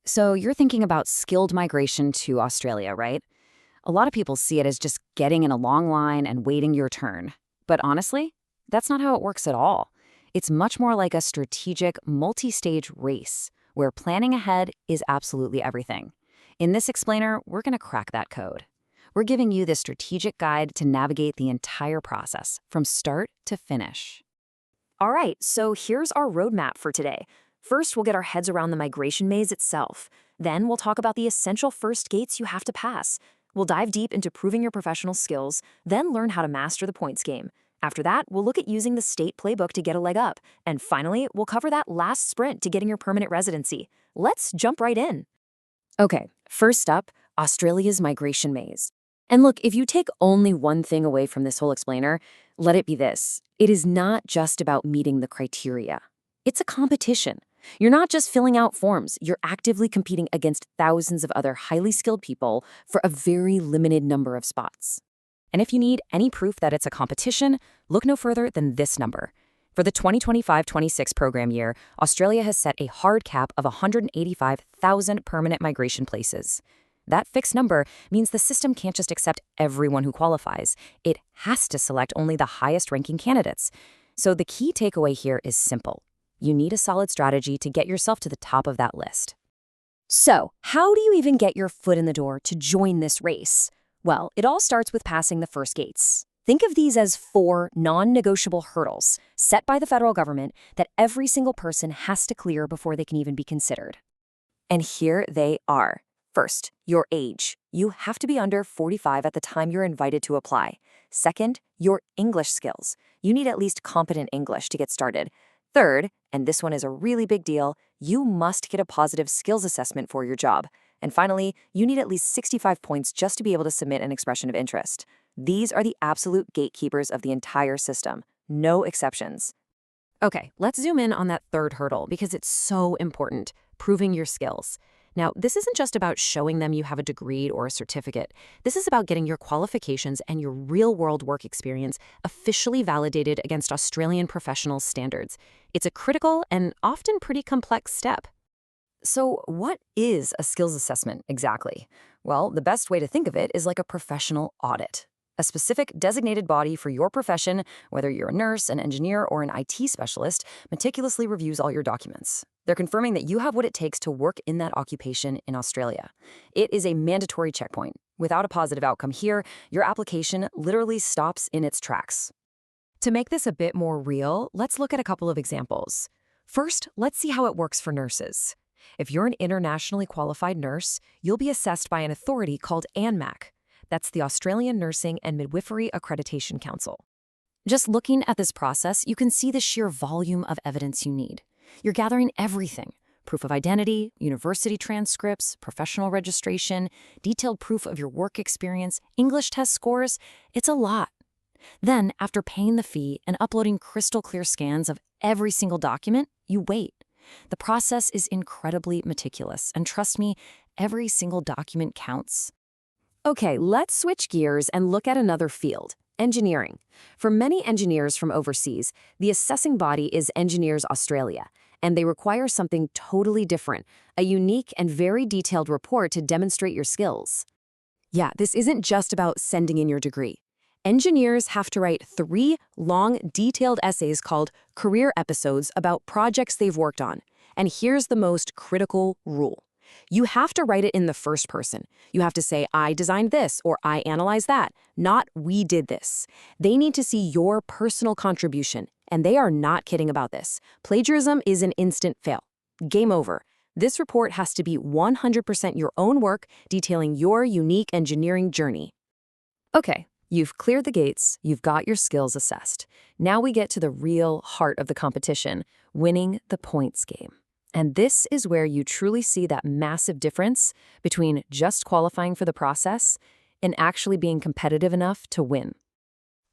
So you're thinking about skilled migration to Australia, right? A lot of people see it as just getting in a long line and waiting your turn. But honestly, that's not how it works at all. It's much more like a strategic, multi-stage race where planning ahead is absolutely everything. In this explainer, we're going to crack that code. We're giving you the strategic guide to navigate the entire process from start to finish. All right, so here's our roadmap for today. First, we'll get our heads around the migration maze itself. Then we'll talk about the essential first gates you have to pass. We'll dive deep into proving your professional skills, then learn how to master the points game. After that, we'll look at using the state playbook to get a leg up. And finally, we'll cover that last sprint to getting your permanent residency. Let's jump right in. Okay, first up, Australia's migration maze. And look, if you take only one thing away from this whole explainer, let it be this. It is not just about meeting the criteria. It's a competition. You're not just filling out forms, you're actively competing against thousands of other highly skilled people for a very limited number of spots. And if you need any proof that it's a competition, look no further than this number. For the 2025-26 program year, Australia has set a hard cap of 185,000 permanent migration places. That fixed number means the system can't just accept everyone who qualifies. It has to select only the highest-ranking candidates. So the key takeaway here is simple. You need a solid strategy to get yourself to the top of that list. So, how do you even get your foot in the door to join this race? Well, it all starts with passing the first gates. Think of these as 4 non-negotiable hurdles set by the federal government that every single person has to clear before they can even be considered. And here they are. First, your age. You have to be under 45 at the time you're invited to apply. Second, your English skills. You need at least competent English to get started. Third, and this one is a really big deal, you must get a positive skills assessment for your job. And finally, you need at least 65 points just to be able to submit an expression of interest. These are the absolute gatekeepers of the entire system. No exceptions. Okay, let's zoom in on that third hurdle because it's so important, proving your skills. Now, this isn't just about showing them you have a degree or a certificate. This is about getting your qualifications and your real-world work experience officially validated against Australian professional standards. It's a critical and often pretty complex step. So what is a skills assessment exactly? Well, the best way to think of it is like a professional audit. A specific designated body for your profession, whether you're a nurse, an engineer, or an IT specialist, meticulously reviews all your documents. They're confirming that you have what it takes to work in that occupation in Australia. It is a mandatory checkpoint. Without a positive outcome here, your application literally stops in its tracks. To make this a bit more real, let's look at a couple of examples. First, let's see how it works for nurses. If you're an internationally qualified nurse, you'll be assessed by an authority called ANMAC. That's the Australian Nursing and Midwifery Accreditation Council. Just looking at this process, you can see the sheer volume of evidence you need. You're gathering everything: proof of identity, university transcripts, professional registration, detailed proof of your work experience, English test scores. It's a lot. Then, after paying the fee and uploading crystal clear scans of every single document, you wait. The process is incredibly meticulous, and trust me, every single document counts. Okay, let's switch gears and look at another field: engineering. For many engineers from overseas, the assessing body is Engineers Australia, and they require something totally different, a unique and very detailed report to demonstrate your skills. Yeah, this isn't just about sending in your degree. Engineers have to write 3 long, detailed essays called career episodes about projects they've worked on. And here's the most critical rule. You have to write it in the first person. You have to say, I designed this, or I analyzed that, not we did this. They need to see your personal contribution, and they are not kidding about this. Plagiarism is an instant fail. Game over. This report has to be 100% your own work, detailing your unique engineering journey. Okay, you've cleared the gates, you've got your skills assessed. Now we get to the real heart of the competition, winning the points game. And this is where you truly see that massive difference between just qualifying for the process and actually being competitive enough to win.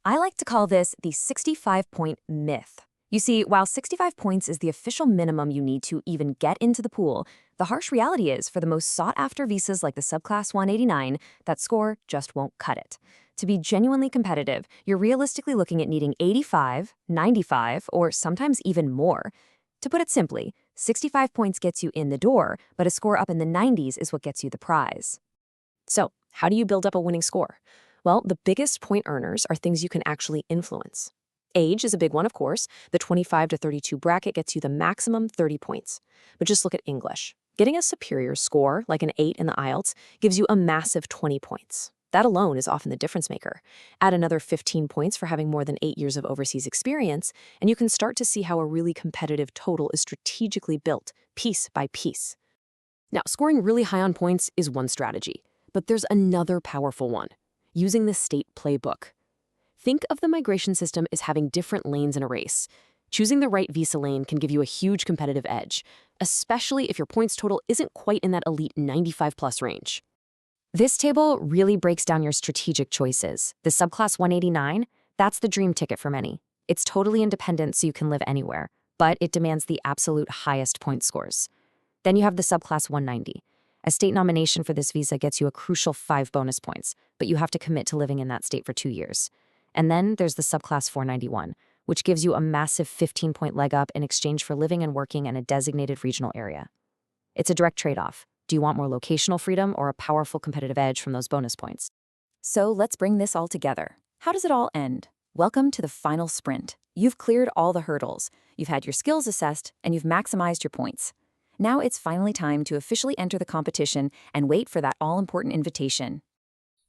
I like to call this the 65-point myth. You see, while 65 points is the official minimum you need to even get into the pool, the harsh reality is for the most sought-after visas like the Subclass 189, that score just won't cut it. To be genuinely competitive, you're realistically looking at needing 85, 95, or sometimes even more. To put it simply, 65 points gets you in the door, but a score up in the 90s is what gets you the prize. So, how do you build up a winning score? Well, the biggest point earners are things you can actually influence. Age is a big one, of course. The 25 to 32 bracket gets you the maximum 30 points. But just look at English. Getting a superior score, like an 8 in the IELTS, gives you a massive 20 points. That alone is often the difference maker. Add another 15 points for having more than 8 years of overseas experience, and you can start to see how a really competitive total is strategically built, piece by piece. Now, scoring really high on points is one strategy, but there's another powerful one, using the state playbook. Think of the migration system as having different lanes in a race. Choosing the right visa lane can give you a huge competitive edge, especially if your points total isn't quite in that elite 95+ range. This table really breaks down your strategic choices. The subclass 189, that's the dream ticket for many. It's totally independent, so you can live anywhere, but it demands the absolute highest point scores. Then you have the subclass 190. A state nomination for this visa gets you a crucial 5 bonus points, but you have to commit to living in that state for 2 years. And then there's the subclass 491, which gives you a massive 15-point leg up in exchange for living and working in a designated regional area. It's a direct trade-off. Do you want more locational freedom or a powerful competitive edge from those bonus points? So let's bring this all together. How does it all end? Welcome to the final sprint. You've cleared all the hurdles, you've had your skills assessed, and you've maximized your points. Now it's finally time to officially enter the competition and wait for that all-important invitation.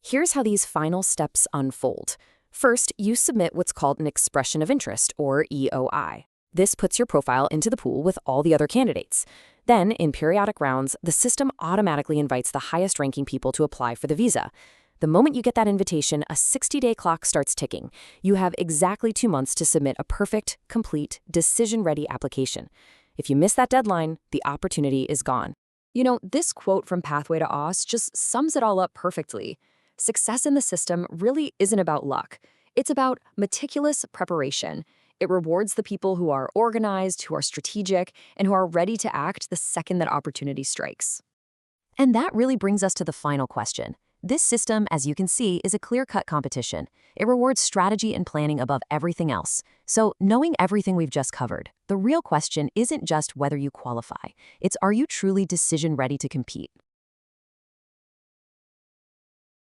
Here's how these final steps unfold. First, you submit what's called an expression of interest, or EOI. This puts your profile into the pool with all the other candidates. Then, in periodic rounds, the system automatically invites the highest-ranking people to apply for the visa. The moment you get that invitation, a 60-day clock starts ticking. You have exactly 2 months to submit a perfect, complete, decision-ready application. If you miss that deadline, the opportunity is gone. You know, this quote from Pathway to Oz just sums it all up perfectly. Success in the system really isn't about luck. It's about meticulous preparation. It rewards the people who are organized, who are strategic, and who are ready to act the second that opportunity strikes. And that really brings us to the final question. This system, as you can see, is a clear-cut competition. It rewards strategy and planning above everything else. So, knowing everything we've just covered, the real question isn't just whether you qualify. It's, are you truly decision-ready to compete?